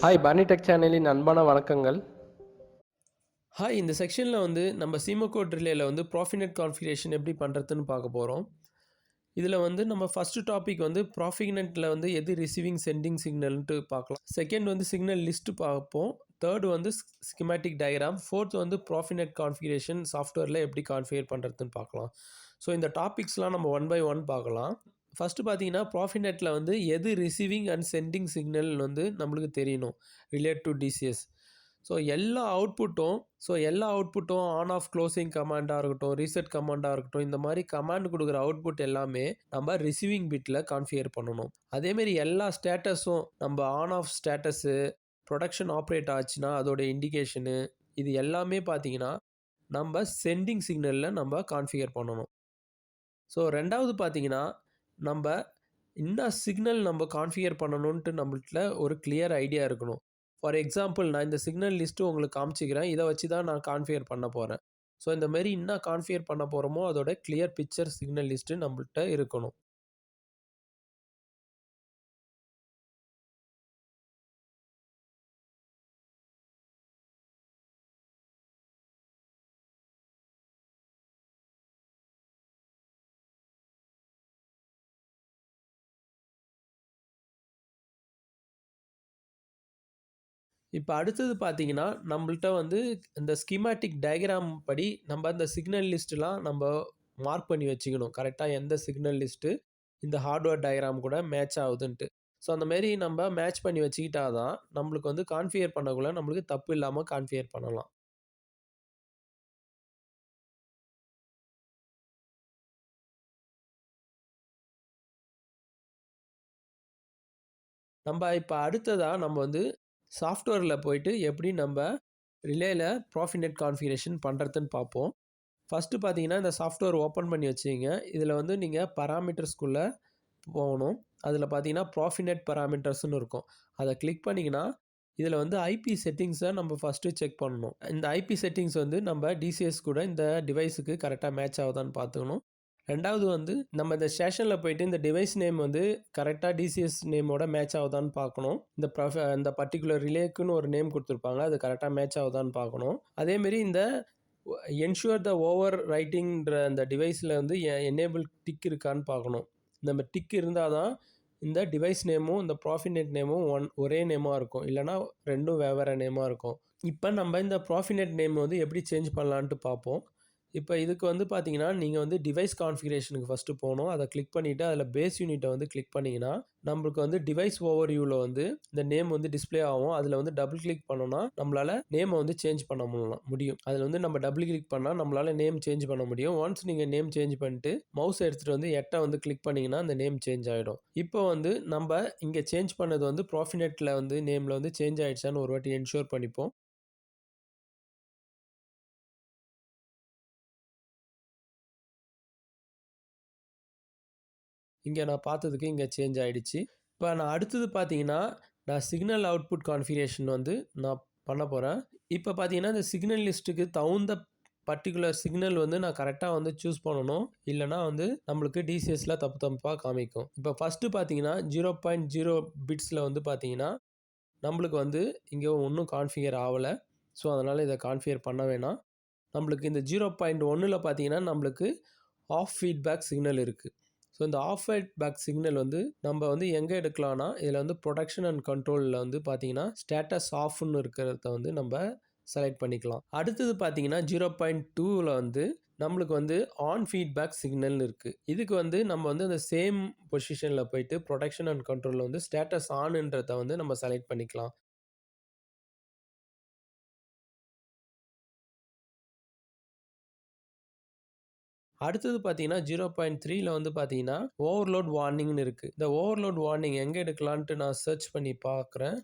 Hi பானிடெக் சேனலின் அன்பான வணக்கங்கள். இந்த செக்ஷனில் வந்து நம்ம சீமோகோட் ரிலேயில் வந்து ப்ராஃபினெட் கான்ஃபிகரேஷன் எப்படி பண்ணுறதுன்னு பார்க்க போகிறோம். இதில் வந்து நம்ம ஃபஸ்ட்டு டாபிக் வந்து ப்ராஃபினெட்டில் வந்து எது ரிசீவிங் சென்டிங் சிக்னல்ன்ட்டு பார்க்கலாம். செகண்ட் வந்து சிக்னல் லிஸ்ட்டு பார்ப்போம். தேர்டு வந்து ஸ்கிமேட்டிக் டயக்ராம். ஃபோர்த் வந்து ப்ராஃபினெட் கான்ஃபிகரேஷன் சாஃப்ட்வேரில் எப்படி கான்ஃபிகர் பண்ணுறதுன்னு பார்க்கலாம். ஸோ இந்த டாபிக்ஸ்லாம் நம்ம ஒன் பை ஒன் பார்க்கலாம். ஃபஸ்ட்டு பார்த்தீங்கன்னா ப்ராஃபினெட்டில் வந்து எது ரிசீவிங் அண்ட் சென்டிங் சிக்னல் வந்து நம்மளுக்கு தெரியணும் ரிலேட் டு டிசிஎஸ். எல்லா அவுட்புட்டும் ஆன் ஆஃப் க்ளோசிங் கமாண்டாக இருக்கட்டும், ரீசெட் கமாண்டாக இருக்கட்டும், இந்த மாதிரி கமாண்ட் கொடுக்குற அவுட்புட் எல்லாமே நம்ம ரிசீவிங் பிட்டில் கான்ஃபிகர் பண்ணணும். அதேமாரி எல்லா ஸ்டேட்டஸும் நம்ம on off status, production operate ஆச்சுன்னா அதோட இண்டிகேஷனு, இது எல்லாமே பார்த்தீங்கன்னா நம்ம சென்டிங் சிக்னலில் நம்ம கான்ஃபிகர் பண்ணணும். ரெண்டாவது பார்த்தீங்கன்னா நம்ம என்ன சிக்னல் நம்ம கான்ஃபிகர் பண்ணணுன்ட்டு நம்மள்ட்ட ஒரு கிளியர் ஐடியா இருக்கணும். ஃபார் எக்ஸாம்பிள் நான் இந்த சிக்னல் லிஸ்ட்டு உங்களுக்கு காமிச்சிக்கிறேன். இதை வச்சு தான் நான் கான்ஃபிகர் பண்ண போகிறேன். இந்த மாரி என்ன கான்ஃபிகர் பண்ண போகிறோமோ அதோட கிளியர் பிக்சர் சிக்னல் லிஸ்ட்டு நம்மள்ட்ட இருக்கணும். இப்போ அடுத்தது பார்த்தீங்கன்னா, நம்மள்ட்ட வந்து இந்த ஸ்கீமேட்டிக் டயக்ராம் படி நம்ம அந்த சிக்னல் லிஸ்ட்லாம் நம்ம மார்க் பண்ணி வச்சுக்கணும். கரெக்டாக எந்த சிக்னல் லிஸ்ட்டு இந்த ஹார்ட்வேர் டயக்ராம் கூட மேட்ச் ஆகுதுன்ட்டு. அந்த மாரி நம்ம மேட்ச் பண்ணி வச்சுக்கிட்டா தான் நம்மளுக்கு வந்து கான்ஃபிகர் பண்ணக்குள்ள நம்மளுக்கு தப்பு இல்லாமல் கான்ஃபிகர் பண்ணலாம். இப்போ அடுத்ததா நம்ம வந்து சாஃப்ட்வேரில் போயிட்டு எப்படி நம்ம ரிலேல ப்ராஃபினெட் கான்ஃபிகரேஷன் பண்ணுறதுன்னு பார்ப்போம். ஃபஸ்ட்டு பார்த்தீங்கன்னா இந்த சாஃப்ட்வேர் ஓப்பன் பண்ணி வச்சுங்க. இதில் வந்து நீங்கள் பராமீட்டர்ஸ்குள்ளே போகணும். அதில் பார்த்தீங்கன்னா ப்ராஃபினெட் பராமீட்டர்ஸ்னு இருக்கும். அதை கிளிக் பண்ணிங்கன்னா இதில் வந்து ஐபி செட்டிங்ஸை நம்ம ஃபஸ்ட்டு செக் பண்ணணும். இந்த ஐபி செட்டிங்ஸ் வந்து நம்ம டிசிஎஸ் கூட இந்த டிவைஸுக்கு கரெக்டாக மேட்ச் ஆகுதான்னு பார்த்துக்கணும். ரெண்டாவது வந்து நம்ம இந்த ஸ்டேஷனில் போயிட்டு இந்த டிவைஸ் நேம் வந்து கரெக்டாக டிசிஎஸ் நேமோட மேட்ச் ஆகுதான்னு பார்க்கணும். இந்த பர்டிகுலர் ரிலேக்குன்னு ஒரு நேம் கொடுத்துருப்பாங்க, அது கரெக்டாக மேட்ச் ஆகுதான்னு பார்க்கணும். அதேமாரி இந்த என்ஷூர் த ஓவர் ரைட்டிங்ன்ற அந்த டிவைஸில் வந்து எனேபிள் டிக் இருக்கான்னு பார்க்கணும். நம்ம டிக் இருந்தால் தான் இந்த டிவைஸ் நேமும் இந்த ப்ராஃபினெட் நேமும் ஒரே நேமாக இருக்கும். இல்லைனா ரெண்டும் வெவ்வேறு நேமாக இருக்கும். இப்போ நம்ம இந்த ப்ராஃபினெட் நேம் வந்து எப்படி சேஞ்ச் பண்ணலான்ட்டு பார்ப்போம். இப்போ இதுக்கு வந்து பார்த்தீங்கன்னா நீங்கள் வந்து டிவைஸ் கான்ஃபிகரேஷனுக்கு ஃபஸ்ட்டு போகணும். அதை கிளிக் பண்ணிவிட்டு அதில் பேஸ் யூனிட்டை வந்து கிளிக் பண்ணிங்கன்னா நம்மளுக்கு வந்து டிவைஸ் ஓவர் வியூவில் வந்து இந்த நேம் வந்து டிஸ்பிளே ஆகும். அதில் வந்து டபுள் கிளிக் பண்ணோன்னா நம்மளால் நேமை வந்து சேஞ்ச் பண்ண முடியும். அதில் வந்து நம்ம டபுள் கிளிக் பண்ணால் நம்மளால் நேம் சேஞ்ச் பண்ண முடியும். ஒன்ஸ் நீங்கள் நேம் சேஞ்ச் பண்ணிட்டு மவுஸ் எடுத்துகிட்டு வந்து எட்டை வந்து கிளிக் பண்ணிங்கன்னா அந்த நேம் சேஞ்ச் ஆகிடும். இப்போ வந்து நம்ம இங்கே சேஞ்ச் பண்ணது வந்து ப்ராஃபினெட்டில் வந்து நேமில் வந்து சேஞ்ச் ஆகிடுச்சான்னு ஒரு வாட்டி என்ஷூர் பண்ணிப்போம். இங்கே நான் பார்த்ததுக்கு இங்கே சேஞ்ச் ஆகிடுச்சு. இப்போ நான் அடுத்தது பார்த்தீங்கன்னா நான் சிக்னல் அவுட்புட் கான்ஃபிகரேஷன் வந்து நான் பண்ண போகிறேன். இப்போ பார்த்தீங்கன்னா இந்த சிக்னல் லிஸ்ட்டுக்கு தகுந்த பர்டிகுலர் சிக்னல் வந்து நான் கரெக்டாக வந்து சூஸ் பண்ணணும். இல்லைனா வந்து நம்மளுக்கு டிசிஎஸில் தப்பு தப்பாக காமிக்கும். இப்போ ஃபஸ்ட்டு பார்த்தீங்கன்னா 0.0 பிட்ஸில் வந்து பார்த்தீங்கன்னா நம்மளுக்கு வந்து இங்கே ஒன்றும் கான்ஃபிகர் ஆகலை. அதனால் இதை கான்ஃபிகர் பண்ண வேணாம். நம்மளுக்கு இந்த 0.1ல் பார்த்தீங்கன்னா நம்மளுக்கு ஆஃப் ஃபீட்பேக் சிக்னல் இருக்குது. இந்த ஆஃப் ஃபீட்பேக் சிக்னல் வந்து நம்ம வந்து எங்கே எடுக்கலாம்னா இதில் வந்து ப்ரொடக்ஷன் அண்ட் கண்ட்ரோலில் வந்து பார்த்தீங்கன்னா ஸ்டேட்டஸ் ஆஃப்னு இருக்கிறத வந்து நம்ம செலக்ட் பண்ணிக்கலாம். அடுத்தது பார்த்தீங்கன்னா 0.2ல் வந்து நம்மளுக்கு வந்து ஆன் ஃபீட்பேக் சிக்னல்னு இருக்குது. இதுக்கு வந்து நம்ம வந்து அந்த சேம் பொசிஷனில் போயிட்டு ப்ரொடக்ஷன் அண்ட் கண்ட்ரோலில் வந்து ஸ்டேட்டஸ் ஆன்ன்றதை வந்து நம்ம செலக்ட் பண்ணிக்கலாம். அடுத்தது பார்த்தீங்கன்னா 0.3ல் வந்து பார்த்தீங்கன்னா ஓவர்லோட் வார்னிங்னு இருக்குது. இந்த ஓவர்லோட் வார்னிங் எங்கே எடுக்கலான்ட்டு நான் சர்ச் பண்ணி பார்க்குறேன்.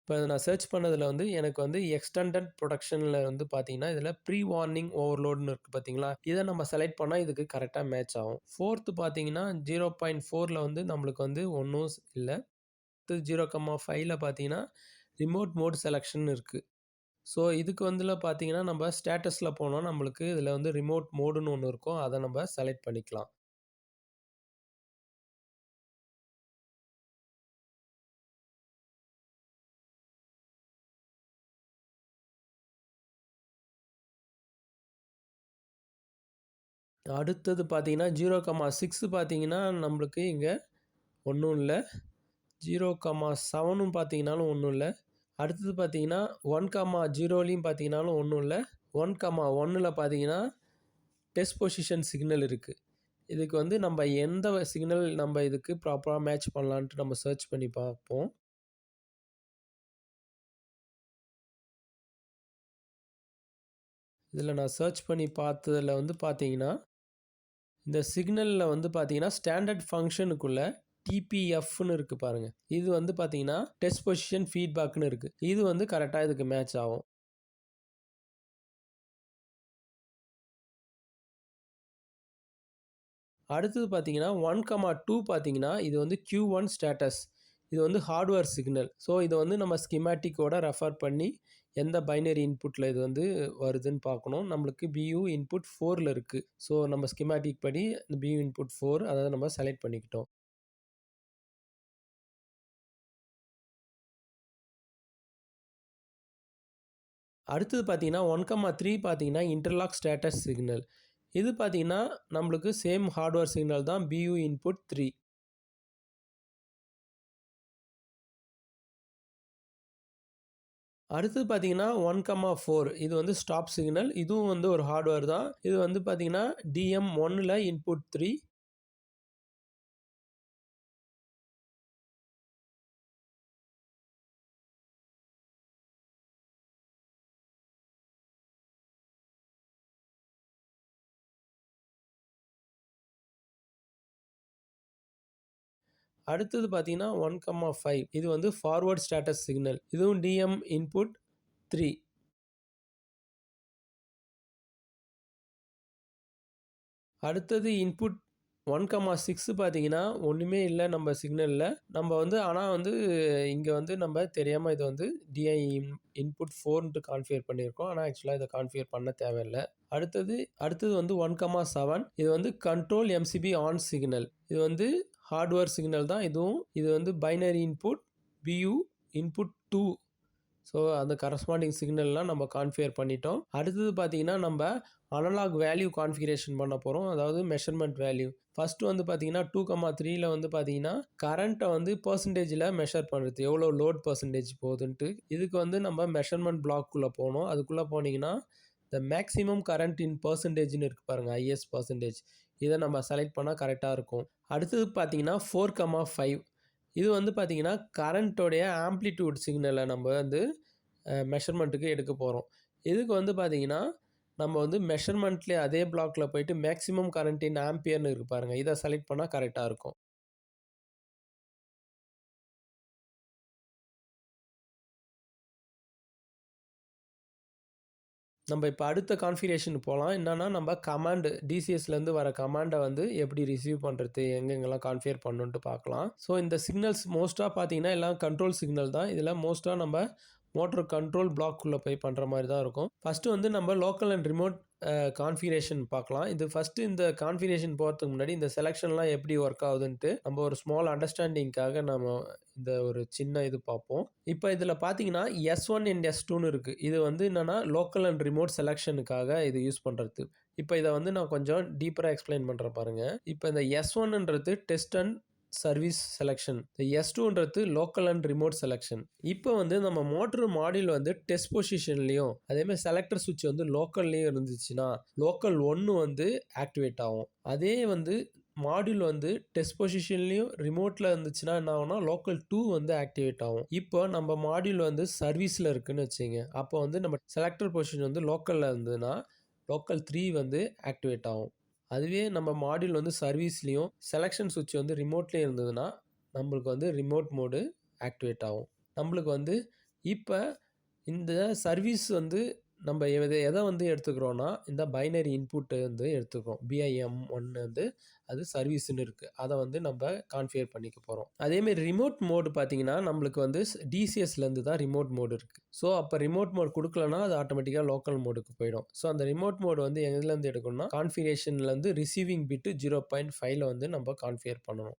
இப்போ நான் சர்ச் பண்ணதில் வந்து எனக்கு வந்து எக்ஸ்டெண்டட் ப்ரொடக்ஷனில் வந்து பார்த்தீங்கன்னா இதில் ப்ரீ வார்னிங் ஓவர்லோடுன்னு இருக்குது பார்த்தீங்களா, இதை நம்ம செலக்ட் பண்ணால் இதுக்கு கரெக்டாக மேட்ச் ஆகும். ஃபோர்த்து பார்த்தீங்கன்னா 0.4ல் வந்து நம்மளுக்கு வந்து ஒன்றும் இல்லை. 0,5ல் பார்த்தீங்கன்னா ரிமோட் மோட் செலக்ஷன் இருக்குது. ஸோ இதுக்கு பார்த்தீங்கன்னா நம்ம ஸ்டேட்டஸில் போனால் நம்மளுக்கு இதில் வந்து ரிமோட் மோடுன்னு ஒன்று இருக்கும். அதை நம்ம செலக்ட் பண்ணிக்கலாம். அடுத்தது பார்த்தீங்கன்னா 0,6 பார்த்தீங்கன்னா நம்மளுக்கு இங்கே ஒன்றும் இல்லை. 0,7ம் பார்த்தீங்கன்னாலும் ஒன்றும் இல்லை. அடுத்தது பார்த்தீங்கன்னா 1,0லையும் பார்த்தீங்கன்னாலும் ஒன்றும் இல்லை. 1,1ல் பார்த்தீங்கன்னா டெஸ்ட் பொசிஷன் சிக்னல் இருக்குது. இதுக்கு வந்து நம்ம எந்த சிக்னல் நம்ம இதுக்கு ப்ராப்பராக மேட்ச் பண்ணலான்ட்டு நம்ம சர்ச் பண்ணி பார்ப்போம். இதில் நான் சர்ச் பண்ணி பார்த்ததில் வந்து பார்த்தீங்கன்னா இந்த சிக்னலில் வந்து பார்த்தீங்கன்னா ஸ்டாண்டர்ட் ஃபங்க்ஷனுக்குள்ளே டிபிஎஃப்னு இருக்குது பாருங்கள். இது வந்து பார்த்தீங்கன்னா டெஸ்ட் பொசிஷன் ஃபீட்பேக்னு இருக்குது. இது வந்து கரெக்டாக இதுக்கு மேட்ச் ஆகும். அடுத்தது பார்த்தீங்கன்னா 1,2 பார்த்தீங்கன்னா இது வந்து Q1 ஸ்டேட்டஸ். இது வந்து ஹார்ட்வேர் சிக்னல். ஸோ இதை வந்து நம்ம ஸ்கிமேட்டிக்கோட ரெஃபர் பண்ணி எந்த பைனரி இன்புட்டில் இது வந்து வருதுன்னு பார்க்கணும். நம்மளுக்கு BU இன்புட் 4ல் இருக்குது. ஸோ நம்ம ஸ்கிமேட்டிக் படி இந்த BU இன்புட் 4 அதை நம்ம செலக்ட் பண்ணிக்கிட்டோம். அடுத்தது பார்த்தீங்கன்னா 1,3 பார்த்தீங்கன்னா இன்டர்லாக் ஸ்டேட்டஸ் சிக்னல். இது பார்த்தீங்கன்னா நம்மளுக்கு சேம் ஹார்ட்வேர் சிக்னல் தான் BU இன்புட் 3. அடுத்தது பார்த்தீங்கன்னா 1,4 இது வந்து ஸ்டாப் சிக்னல். இதுவும் வந்து ஒரு ஹார்ட்வேர் தான். இது வந்து பார்த்தீங்கன்னா DM1ல் இன்புட் 3. அடுத்தது பார்த்தீங்கன்னா 1,5 இது வந்து ஃபார்வர்ட் ஸ்டேட்டஸ் சிக்னல். இதுவும் DM இன்புட் 3. அடுத்தது இன்புட் 1,6 பார்த்தீங்கன்னா ஒன்றுமே இல்லை நம்ம சிக்னலில். நம்ம வந்து ஆனால் வந்து இங்கே வந்து நம்ம தெரியாமல் இது வந்து DI இன்புட் 4ன்ட்டு கான்ஃபிகர் பண்ணியிருக்கோம். ஆனால் ஆக்சுவலாக இதை கான்ஃபிகர் பண்ண தேவையில்லை. அடுத்தது வந்து 1,7 இது வந்து கண்ட்ரோல் MCB ஆன் சிக்னல். இது வந்து ஹார்ட்வேர் சிக்னல் தான் இதுவும். இது வந்து binary input BU input 2. So அந்த கரஸ்பாண்டிங் சிக்னல்லாம் நம்ம கான்ஃபிகர் பண்ணிட்டோம். அடுத்தது பார்த்தீங்கன்னா நம்ம அனலாக் வேல்யூ கான்ஃபிகரேஷன் பண்ண போகிறோம். அதாவது மெஷர்மெண்ட் வேல்யூ. ஃபஸ்ட்டு வந்து பார்த்தீங்கன்னா 2,3ல் வந்து பார்த்தீங்கன்னா கரண்ட்டை வந்து பர்சன்டேஜில் மெஷர் பண்ணுறது எவ்வளோ லோட் பர்சன்டேஜ் போகுதுன்ட்டு. இதுக்கு வந்து நம்ம மெஷர்மெண்ட் பிளாக்குள்ளே போகணும். அதுக்குள்ளே போனீங்கன்னா இந்த மேக்ஸிமம் கரண்ட் இன் பர்சன்டேஜ்னு இருக்குது பாருங்கள், IS பர்சன்டேஜ். இதை நம்ம செலக்ட் பண்ணால் கரெக்டாக இருக்கும். அடுத்தது பார்த்தீங்கன்னா 4,5 இது வந்து பார்த்தீங்கன்னா கரண்ட்டோடைய ஆம்ப்ளிடியூட் சிக்னலை நம்ம வந்து மெஷர்மெண்ட்டுக்கு எடுக்க போகிறோம். இதுக்கு வந்து பார்த்தீங்கன்னா நம்ம வந்து மெஷர்மெண்ட்லேயே அதே பிளாக்கில் போயிட்டு மேக்ஸிமம் கரண்ட் இன் ஆம்பியர்னு இருக்கு பாருங்கள். இதை செலக்ட் பண்ணால் கரெக்டாக இருக்கும். நம்ம இப்போ அடுத்த கான்ஃபிகரேஷன் போகலாம். என்னென்னா நம்ம கமாண்டு DCSலேருந்து வர கமாண்டை வந்து எப்படி ரிசீவ் பண்ணுறது, எங்கெங்கெல்லாம் கான்ஃபிகர் பண்ணணுன்ட்டு பார்க்கலாம். ஸோ இந்த சிக்னல்ஸ் மோஸ்ட்டாக பார்த்தீங்கன்னா எல்லாம் கண்ட்ரோல் சிக்னல் தான். இதில் மோஸ்ட்டாக நம்ம மோட்டர் கண்ட்ரோல் பிளாக்குள்ளே போய் பண்ணுற மாதிரி தான் இருக்கும். ஃபஸ்ட்டு வந்து நம்ம லோக்கல் அண்ட் ரிமோட் கான்ஃபிகரேஷன் பார்க்கலாம். இது ஃபஸ்ட்டு இந்த கான்ஃபிகரேஷன் போகிறதுக்கு முன்னாடி இந்த செலெக்ஷன்லாம் எப்படி ஒர்க் ஆகுதுன்ட்டு நம்ம ஒரு ஸ்மால் அண்டர்ஸ்டாண்டிங்காக நம்ம இந்த ஒரு சின்ன இது பார்ப்போம். இப்போ இதில் பார்த்தீங்கன்னா S1 அண்ட் S2ன்னு இருக்குது. இது வந்து என்னென்னா லோக்கல் அண்ட் ரிமோட் செலெக்ஷனுக்காக இது யூஸ் பண்ணுறது. இப்போ இதை வந்து நான் கொஞ்சம் டீப்பராக எக்ஸ்பிளைன் பண்ணுறேன் பாருங்கள். இப்போ இந்த S1ன்றது டெஸ்ட் அண்ட் சர்வீஸ் செலெக்ஷன். S2ன்றது லோக்கல் அண்ட் ரிமோட் செலெக்ஷன். இப்போ வந்து நம்ம மோட்டர் மாடியூல் வந்து டெஸ்ட் பொசிஷன்லையும் அதேமாதிரி செலக்டர் சுவிட்ச் வந்து லோக்கல்லையும் இருந்துச்சுன்னா லோக்கல் 1 வந்து ஆக்டிவேட் ஆகும். அதே வந்து மாடியூல் வந்து டெஸ்ட் பொசிஷன்லையும் ரிமோட்டில் இருந்துச்சுன்னா என்ன ஆகும்னா லோக்கல் 2 வந்து ஆக்டிவேட் ஆகும். இப்போ நம்ம மாடியூல் வந்து சர்வீஸில் இருக்குதுன்னு வச்சுங்க. அப்போ வந்து நம்ம செலக்டர் பொசிஷன் வந்து லோக்கலில் இருந்ததுன்னா லோக்கல் 3 வந்து ஆக்டிவேட் ஆகும். அதுவே நம்ம மாடியூல் வந்து சர்வீஸ்லேயும் செலெக்ஷன் சுவிட்ச் வந்து ரிமோட்லேயும் இருந்ததுன்னா நம்மளுக்கு வந்து ரிமோட் மோடு ஆக்டிவேட் ஆகும். நம்மளுக்கு வந்து இப்போ இந்த சர்வீஸ் வந்து நம்ம எதை வந்து எடுத்துக்கிறோன்னா இந்த பைனரி இன்புட்டு வந்து எடுத்துக்கிறோம். BIM1 வந்து அது சர்வீஸ்ன்னு இருக்குது. அதை வந்து நம்ம கான்ஃபிகர் பண்ணிக்க போகிறோம். அதேமாரி ரிமோட் மோடு பார்த்தீங்கன்னா நம்மளுக்கு வந்து DCSலேருந்து தான் ரிமோட் மோடு இருக்குது. ஸோ அப்போ ரிமோட் மோட் கொடுக்கலன்னா அது ஆட்டோமேட்டிக்காக லோக்கல் மோடுக்கு போயிடும். ஸோ அந்த ரிமோட் மோடு வந்து எதுலேருந்து எடுக்கணும்னா கான்ஃபிகரேஷன்லேருந்து ரிசீவிங் பிட்டு 0.5ல் வந்து நம்ம கான்ஃபிகர் பண்ணணும்.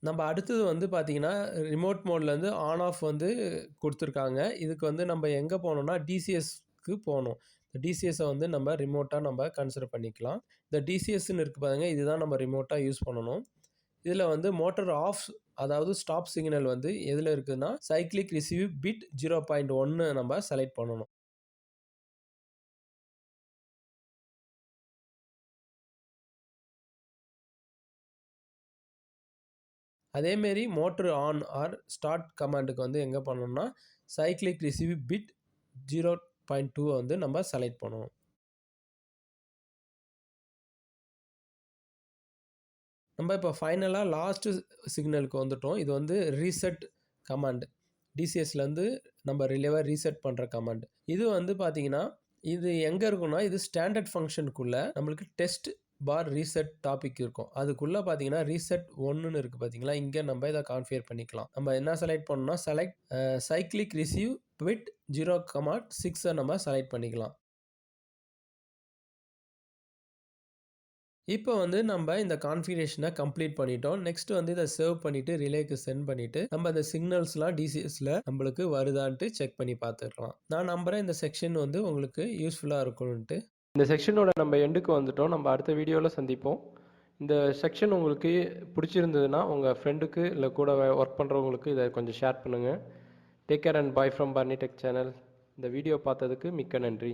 நம்ம அடுத்தது வந்து பார்த்தீங்கன்னா, ரிமோட் மோட்லேருந்து ஆன் ஆஃப் வந்து குடுத்துருக்காங்க. இதுக்கு வந்து நம்ம எங்கே போகணும்னா, DCSக்கு போணும். DCSஸை வந்து நம்ம ரிமோட்டா நம்ம கன்சிடர் பண்ணிக்கலாம். இந்த DCSன்னு இருக்கு பாருங்க, இதுதான் நம்ம ரிமோட்டா யூஸ் பண்ணணும். இதில வந்து மோட்டார் ஆஃப் அதாவது ஸ்டாப் சிக்னல் வந்து எதில இருக்குன்னா, சைக்ளிக் ரிசீவ் பிட் 0.1 நம்ம செலக்ட் பண்ணணும். அதேமாரி மோட்டர் ஆன் ஆர் ஸ்டார்ட் கமாண்டுக்கு வந்து எங்கே பண்ணணும்னா, சைக்ளிக் ரிசீவ் பிட் 0.2 வந்து நம்ம செலக்ட் பண்ணணும். நம்ம இப்போ ஃபைனலாக லாஸ்ட்டு சிக்னலுக்கு வந்துட்டோம். இது வந்து ரீசெட் கமாண்ட். DCSலேருந்து நம்ம ரிலேவை ரீசெட் பண்ணுற கமாண்ட். இது வந்து பார்த்தீங்கன்னா, இது எங்கே இருக்குன்னா, இது ஸ்டாண்டர்ட் ஃபங்க்ஷனுக்குள்ளே நம்மளுக்கு டெஸ்ட் பார் ரீசெட் டாபிக் இருக்கும். அதுக்குள்ளே பார்த்தீங்கன்னா, ரீசெட் 1ன்னு இருக்குது பார்த்தீங்களா, இங்கே நம்ம இதை கான்ஃபிகர் பண்ணிக்கலாம். நம்ம என்ன செலக்ட் பண்ணணும்னா, சைக்ளிக் ரிசீவ் பிட் 0.6 நம்ம செலக்ட் பண்ணிக்கலாம். இப்போ வந்து நம்ம இந்த கான்ஃபிகரேஷனை கம்ப்ளீட் பண்ணிட்டோம். நெக்ஸ்ட் வந்து இதை சேவ் பண்ணிவிட்டு ரிலேக்கு சென்ட் பண்ணிவிட்டு நம்ம அந்த சிக்னல்ஸ்லாம் DCSல நம்மளுக்கு வருதான்ட்டு செக் பண்ணி பார்த்துக்கலாம். நான் நம்புகிறேன் இந்த செக்ஷன் வந்து உங்களுக்கு யூஸ்ஃபுல்லாக இருக்கும்ன்ட்டு. இந்த செக்ஷனோட நம்ம எண்டுக்கு வந்துட்டோம். நம்ம அடுத்த வீடியோவில் சந்திப்போம். இந்த செக்ஷன் உங்களுக்கு பிடிச்சிருந்ததுன்னா உங்கள் ஃப்ரெண்டுக்கு இல்லை கூட ஒர்க் பண்ணுறவங்களுக்கு இதை கொஞ்சம் ஷேர் பண்ணுங்கள். Take care and bye from Barney tech channel. இந்த வீடியோ பார்த்ததுக்கு மிக்க நன்றி.